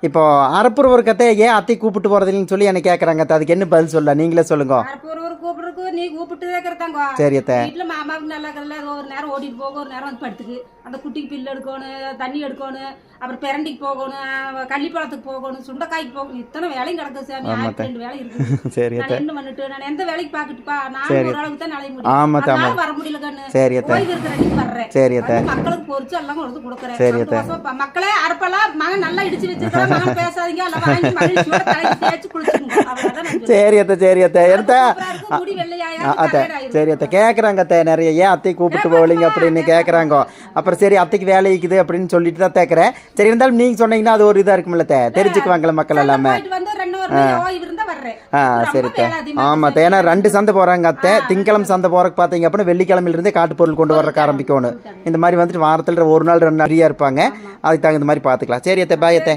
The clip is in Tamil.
இப்போ அரப்பூர் ஒரு கத்தை ஏன் அத்தை கூப்பிட்டு போறதுன்னு சொல்லி என்ன கேக்குறாங்க. அதுக்கு என்ன பதில் சொல்ல நீங்களே சொல்லுங்க. நீ கூப்பிட்டு இருக்கிறதாங்க. சரி அத்தை. வீட்டுல மாமாவுக்கு நல்லா இருக்கிறதுல ஒரு நேரம் ஓடிட்டு போக ஒரு நேரம் வந்து படுத்துக்கு அந்த குட்டிக்கு பில்லு எடுக்கணும், தண்ணி எடுக்கணும், அப்புறம் பிரண்டிக்கு போகணும், கள்ளிப்பழத்துக்கு போகணும், சுண்டைக்காய்க்கு போகணும், இத்தனை வேலையும் கிடக்குது சாமி. 2 வேலை இருக்கு. சரி நான் என்ன பண்ணிட்டு நான் எந்த வேலைக்கு பாக்கிட்டுப்பா நான் ஒரு அளவுக்கு தான் நிலைய முடியும். வர முடியல கண்ணு. சரி அத்தை. ஓய்வு இருக்கிற அன்னைக்கு வர்றேன். சரி அத்தை. மக்களுக்கு பொறிச்சு எல்லாம் கொண்டு கொடுக்குறேன். சரி அத்தை. மக்களே அரப்பெல்லாம் மகன் நல்லா இடிச்சு வச்சிருக்கான், மகன் பேசாதீங்க, எல்லாம் வாங்கி மகிழ்ச்சியோட தலைக்கு தேய்ச்சி குளிச்சுங்க. சரி அத்தை. சரி அத்தை. முடி வெள்ளையாயா அத்தை. சரி அத்தை. கேட்குறாங்க அத்தை நிறைய ஏன் அத்தை கூப்பிட்டு போகலீங்க அப்படின்னு கேட்குறாங்க. அப்புறம் சரி அத்தைக்கு வேலை இருக்குது அப்படின்னு சொல்லிட்டு தான் கேட்குறேன். சரி இருந்தாலும் நீங்கள் சொன்னீங்கன்னா அது ஒரு இதாக இருக்குமில்ல தெரிஞ்சுக்குவாங்கள மக்கள் எல்லாமே. சரி அத்தை. ஆமாம் அத்தை. ஏன்னா 2 சந்தை போகிறாங்க அத்தை. திங்கக்கிழமை சந்தை போகிறக்கு பார்த்தீங்க அப்படின்னா வெள்ளிக்கிழமையிலிருந்தே காட்டுப்பொருள் கொண்டு வரக்கு ஆரம்பிக்கணும். இந்த மாதிரி வந்துட்டு வாரத்தில் 1 நாள் 2 நாள் ஃப்ரீயாக இருப்பாங்க. அதுக்கு தகுந்த மாதிரி பார்த்துக்கலாம். சரி அத்தை. பாய் அத்தை.